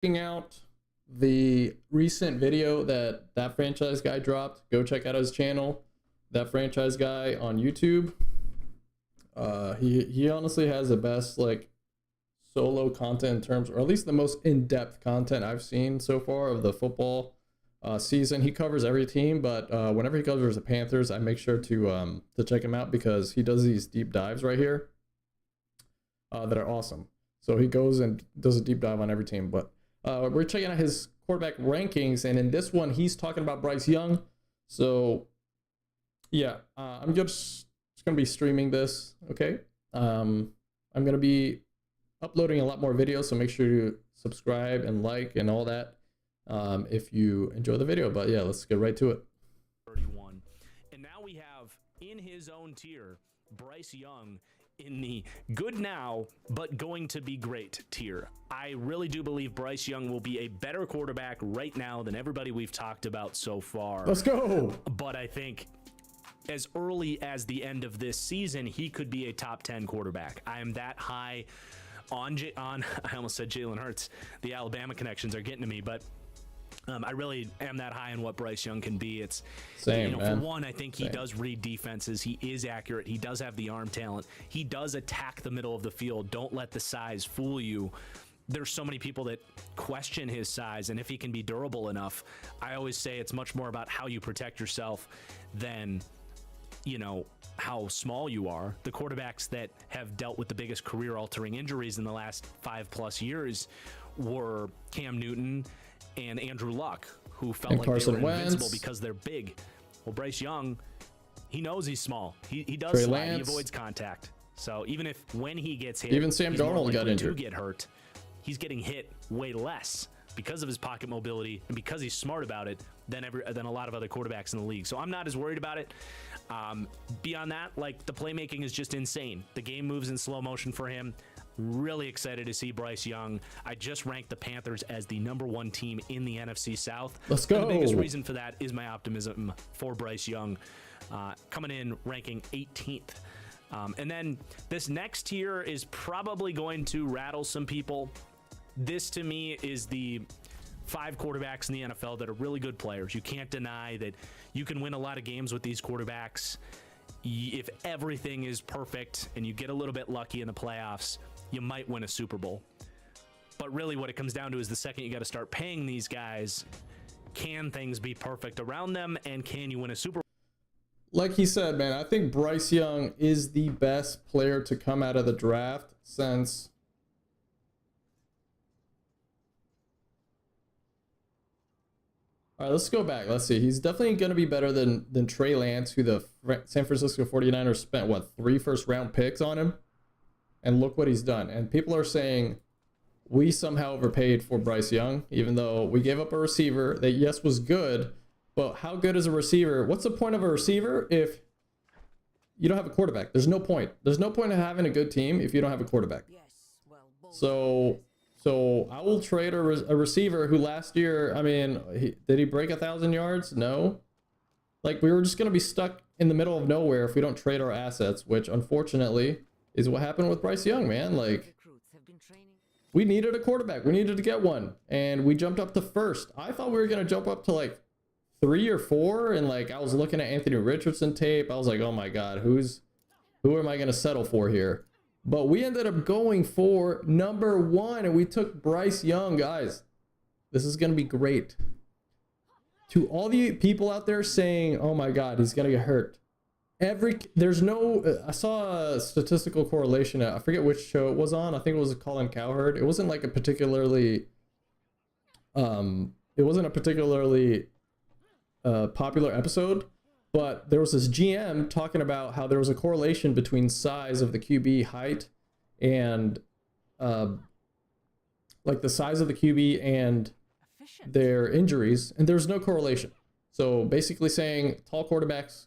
checking out the recent video that franchise guy dropped, go check out his channel. That franchise guy on YouTube. He honestly has the best like solo content in terms, or at least the most in-depth content I've seen so far of the football season. He covers every team, but whenever he covers the Panthers, I make sure to check him out because he does these deep dives right here that are awesome. So he goes and does a deep dive on every team. But we're checking out his quarterback rankings, and in this one, he's talking about Bryce Young. So yeah, I'm just gonna be streaming this. Okay, I'm gonna be uploading a lot more videos, so make sure to subscribe and like and all that if you enjoy the video. But yeah, let's get right to it. 31. And now we have in his own tier Bryce Young in the good now but going to be great tier. I really do believe Bryce Young will be a better quarterback right now than everybody we've talked about so far. Let's go. But I think as early as the end of this season, he could be a top 10 quarterback. I am that high on I almost said Jalen Hurts. The Alabama connections are getting to me, but I really am that high on what Bryce Young can be. It's same, for one, I think he does read defenses. He is accurate. He does have the arm talent. He does attack the middle of the field. Don't let the size fool you. There's so many people that question his size and if he can be durable enough. I always say it's much more about how you protect yourself than, you know, how small you are. The quarterbacks that have dealt with the biggest career-altering injuries in the last 5+ years were Cam Newton and Andrew Luck, who felt like they were invincible because they're big. Well, Bryce Young, he knows he's small. He does slide. He avoids contact. So even if when he gets hit, even Sam Darnold got injured. To get hurt, he's getting hit way less because of his pocket mobility and because he's smart about it than a lot of other quarterbacks in the league. So I'm not as worried about it. Beyond that, like, the playmaking is just insane. The game moves in slow motion for him. Really excited to see Bryce Young. I just ranked the Panthers as the #1 team in the NFC South. Let's go. And the biggest reason for that is my optimism for Bryce Young, coming in ranking 18th. And then this next tier is probably going to rattle some people. This to me is the 5 quarterbacks in the NFL that are really good players. You can't deny that you can win a lot of games with these quarterbacks. If everything is perfect and you get a little bit lucky in the playoffs, you might win a Super Bowl. But really what it comes down to is the second you got to start paying these guys, can things be perfect around them, and can you win a Super Bowl? Like he said, man, I think Bryce Young is the best player to come out of the draft since all right, let's go back. Let's see. He's definitely going to be better than Trey Lance, who the San Francisco 49ers spent, what, 3 first-round picks on him? And look what he's done. And people are saying we somehow overpaid for Bryce Young, even though we gave up a receiver that, yes, was good. But how good is a receiver? What's the point of a receiver if you don't have a quarterback? There's no point. There's no point in having a good team if you don't have a quarterback. So I will trade a receiver who last year, I mean, did he break 1,000 yards? No. Like, we were just going to be stuck in the middle of nowhere if we don't trade our assets, which unfortunately is what happened with Bryce Young, man. Like, we needed a quarterback. We needed to get one. And we jumped up to first. I thought we were going to jump up to like 3 or 4. And like, I was looking at Anthony Richardson tape. I was like, oh my God, who am I going to settle for here? But we ended up going for #1, and we took Bryce Young, guys. This is going to be great. To all the people out there saying, oh my God, he's going to get hurt. I saw a statistical correlation. I forget which show it was on. I think it was Colin Cowherd. It wasn't like a particularly, popular episode. But there was this GM talking about how there was a correlation between size of the QB, height, and like the size of the QB and their injuries, and there's no correlation. So basically saying tall quarterbacks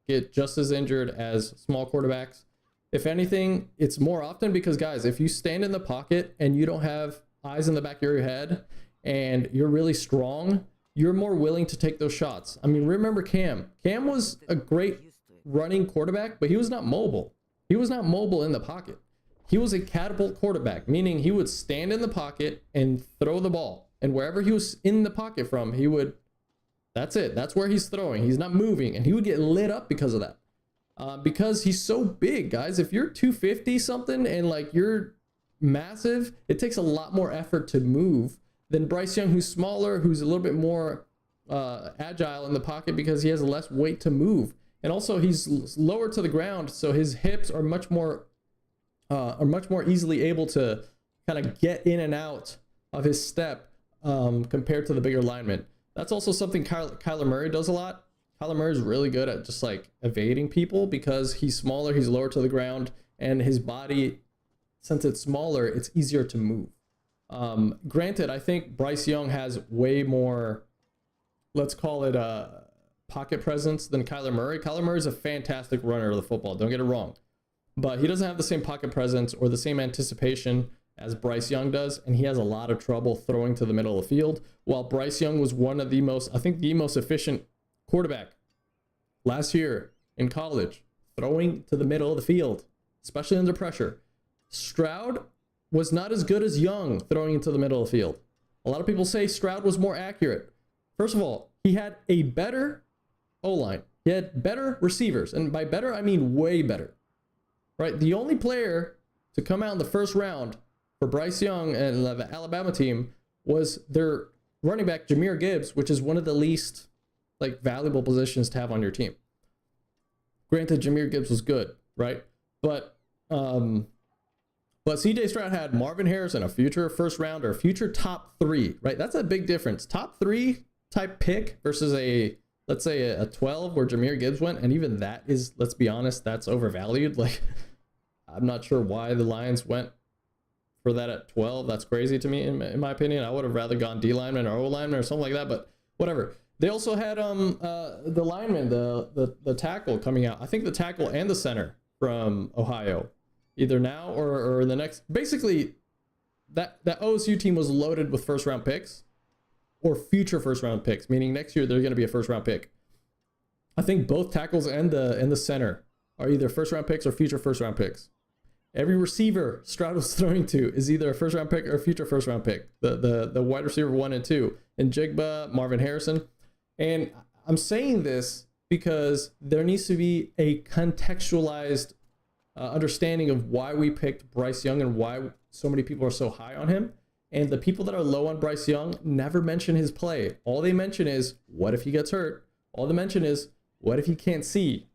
get just as injured as small quarterbacks. If anything, it's more often because, guys, if you stand in the pocket and you don't have eyes in the back of your head and you're really strong, you're more willing to take those shots. I mean, remember Cam. Cam was a great running quarterback, but he was not mobile. He was not mobile in the pocket. he was a catapult quarterback, meaning he would stand in the pocket and throw the ball. And wherever he was in the pocket from, he would, that's it. That's where he's throwing. He's not moving. And he would get lit up because of that. Because he's so big, guys. If you're 250 something and like you're massive, it takes a lot more effort to move than Bryce Young, who's smaller, who's a little bit more agile in the pocket because he has less weight to move. And also he's lower to the ground, so his hips are much more easily able to kind of get in and out of his step compared to the bigger linemen. That's also something Kyler Murray does a lot. Kyler Murray is really good at just like evading people because he's smaller, he's lower to the ground, and his body, since it's smaller, it's easier to move. Granted, I think Bryce Young has way more, let's call it pocket presence than Kyler Murray. Kyler Murray is a fantastic runner of the football, don't get it wrong. But he doesn't have the same pocket presence or the same anticipation as Bryce Young does, and he has a lot of trouble throwing to the middle of the field. While Bryce Young was one of the most, I think the most efficient quarterback last year in college, throwing to the middle of the field, especially under pressure. Stroud was not as good as Young throwing into the middle of the field. A lot of people say Stroud was more accurate. First of all, he had a better O-line. He had better receivers. And by better, I mean way better. Right? The only player to come out in the first round for Bryce Young and the Alabama team was their running back, Jahmyr Gibbs, which is one of the least like valuable positions to have on your team. Granted, Jahmyr Gibbs was good, right? But CJ Stroud had Marvin Harrison, a future first rounder, a future top 3, right? That's a big difference. Top 3 type pick versus a, let's say a 12 where Jahmyr Gibbs went. And even that is, let's be honest, that's overvalued. Like, I'm not sure why the Lions went for that at 12. That's crazy to me, in my opinion. I would have rather gone D lineman or O lineman or something like that, but whatever. They also had the lineman, the tackle coming out. I think the tackle and the center from Ohio, either now or the next. Basically, that OSU team was loaded with first round picks or future first round picks, meaning next year they're going to be a first round pick. I think both tackles and the center are either first round picks or future first round picks. Every receiver Stroud was throwing to is either a first round pick or a future first round pick. The wide receiver 1 and 2, and Njigba, Marvin Harrison. And I'm saying this because there needs to be a contextualized understanding of why we picked Bryce Young and why so many people are so high on him. And the people that are low on Bryce Young never mention his play. All they mention is, what if he gets hurt? All they mention is, what if he can't see?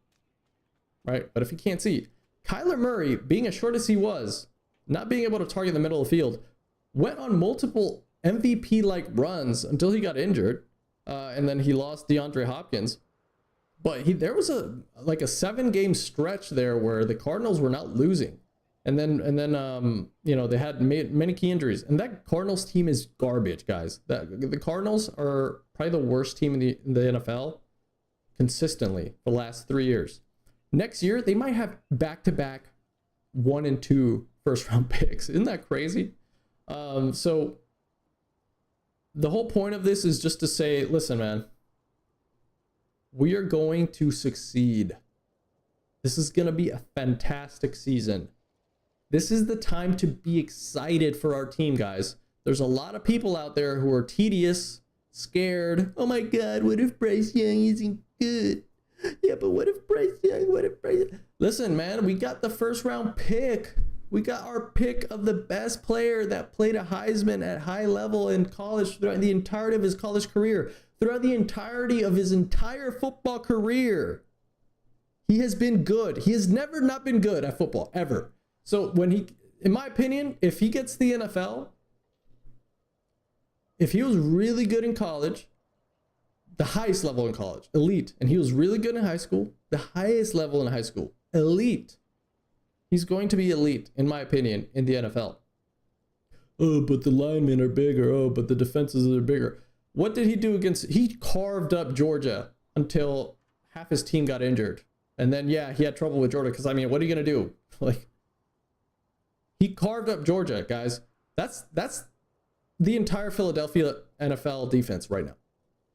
Right? What if he can't see? Kyler Murray, being as short as he was, not being able to target the middle of the field, went on multiple MVP-like runs until he got injured. And then he lost DeAndre Hopkins. But there was a 7-game stretch there where the Cardinals were not losing. And then they had many key injuries. And that Cardinals team is garbage, guys. The Cardinals are probably the worst team in the NFL consistently for the last 3 years. Next year, they might have back-to-back 1 and 2 first-round picks. Isn't that crazy? So the whole point of this is just to say, listen, man, we are going to succeed. This is going to be a fantastic season. This is the time to be excited for our team, guys. There's a lot of people out there who are tedious, scared. Oh my God, what if Bryce Young isn't good? Yeah, but what if Bryce Young? Listen, man, we got the first round pick. We got our pick of the best player that played a Heisman at high level in college throughout the entirety of his college career. Throughout the entirety of his entire football career, he has been good. He has never not been good at football, ever. So in my opinion, if he gets the NFL, if he was really good in college, the highest level in college, elite, and he was really good in high school, the highest level in high school, elite, he's going to be elite, in my opinion, in the NFL. Oh, but the linemen are bigger. Oh, but the defenses are bigger. What did he do against? He carved up Georgia until half his team got injured. And then, yeah, he had trouble with Georgia because, I mean, what are you going to do? Like, he carved up Georgia, guys. That's the entire Philadelphia NFL defense right now,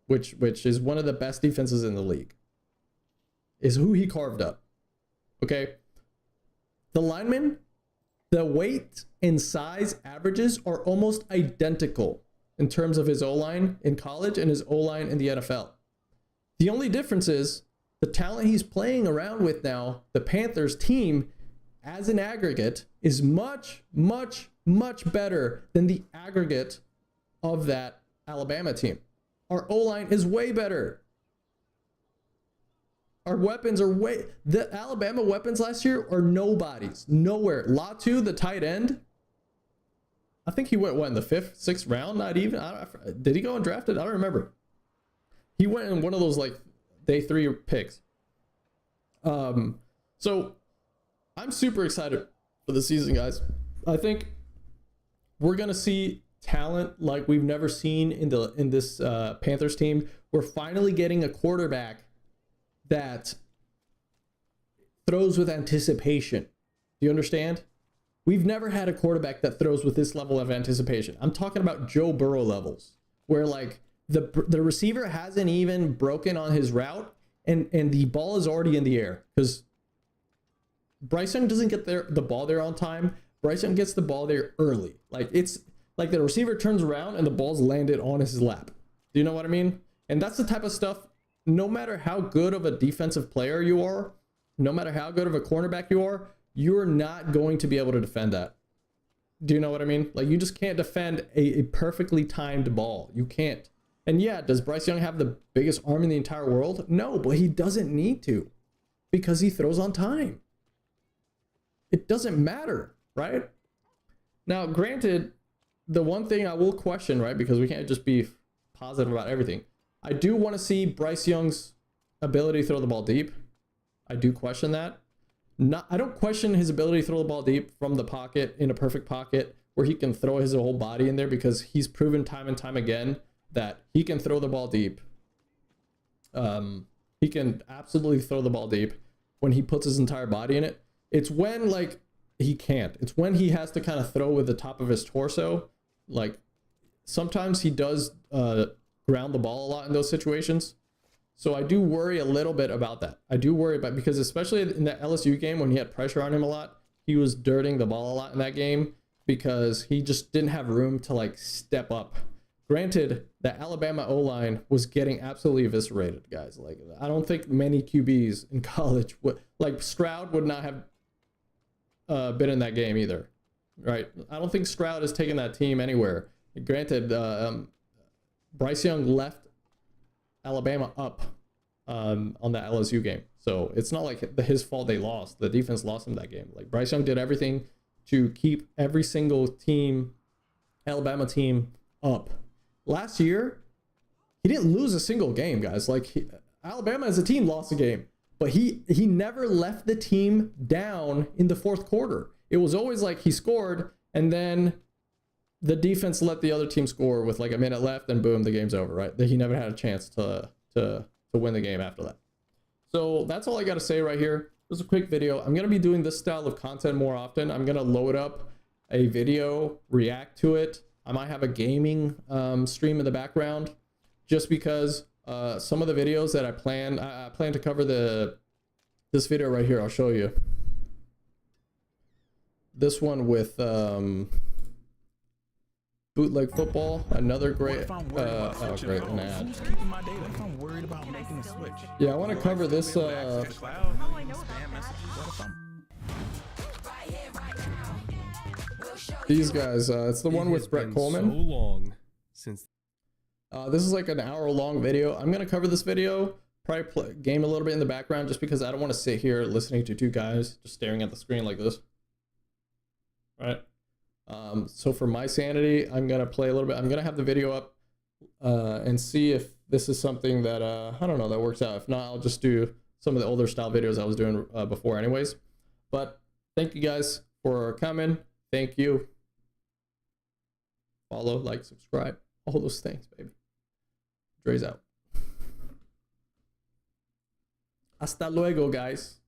which is one of the best defenses in the league, is who he carved up. Okay? The linemen, The weight and size averages are almost identical in terms of his O-line in college and his O-line in the NFL. The only difference is the talent he's playing around with now, the Panthers team, as an aggregate, is much, much, much better than the aggregate of that Alabama team. Our O-line is way better. Our weapons are the Alabama weapons last year are nobodies. Nowhere. Latu, the tight end, I think he went, what, in the 5th, 6th round? Not even. Did he go undrafted? I don't remember. He went in one of those, like, day 3 picks. So I'm super excited for the season, guys. I think we're going to see talent like we've never seen in this Panthers team. We're finally getting a quarterback that throws with anticipation. Do you understand? We've never had a quarterback that throws with this level of anticipation. I'm talking about Joe Burrow levels, where like the receiver hasn't even broken on his route and the ball is already in the air, because Bryce Young doesn't get the ball there on time. Bryce Young gets the ball there early. Like, it's like the receiver turns around and the ball's landed on his lap. Do you know what I mean? And that's the type of stuff, no matter how good of a defensive player you are, no matter how good of a cornerback you are, you're not going to be able to defend that. Do you know what I mean? Like, you just can't defend a perfectly timed ball. You can't. And yeah, does Bryce Young have the biggest arm in the entire world? No, but he doesn't need to, because he throws on time. It doesn't matter, right? Now, granted, the one thing I will question, right, because we can't just be positive about everything. I do want to see Bryce Young's ability to throw the ball deep. I do question that. I don't question his ability to throw the ball deep from the pocket, in a perfect pocket where he can throw his whole body in there, because he's proven time and time again that he can throw the ball deep. He can absolutely throw the ball deep when he puts his entire body in it. It's when, like, he can't. It's when he has to kind of throw with the top of his torso. Like, sometimes he does ground the ball a lot in those situations. So I do worry a little bit about that. I do worry about, because especially in that LSU game when he had pressure on him a lot, he was dirting the ball a lot in that game because he just didn't have room to, like, step up. Granted, the Alabama O-line was getting absolutely eviscerated, guys. Like, I don't think many QBs in college would, like, Stroud would not have been in that game either, right? I don't think Stroud has taken that team anywhere. Granted, Bryce Young left Alabama up on that LSU game, so it's not like his fault they lost. The defense lost him that game. Like, Bryce Young did everything to keep every single team, Alabama team, up. Last year, he didn't lose a single game, guys. Like, Alabama as a team lost a game, but he never left the team down in the fourth quarter. It was always like he scored, and then the defense let the other team score with like a minute left, and boom, the game's over, right? He never had a chance to win the game after that. So that's all I got to say right here. This is a quick video. I'm going to be doing this style of content more often. I'm going to load up a video, react to it. I might have a gaming stream in the background, just because some of the videos that I plan to cover this video right here. I'll show you this one with bootleg football. Another great great an ad. Who's keeping my data? If I'm worried about making a switch. Yeah, I want to cover this. These guys. It's the one with Brett Coleman. So long since. This is like an hour-long video. I'm gonna cover this video. Probably game a little bit in the background, just because I don't want to sit here listening to two guys just staring at the screen like this. Right. So for my sanity, I'm gonna play a little bit. I'm gonna have the video up and see if this is something that I don't know, that works out. If not, I'll just do some of the older style videos I was doing before anyways. But thank you guys for coming. Thank you. Follow, like, subscribe, all those things, baby. Dre's out. Hasta luego, guys.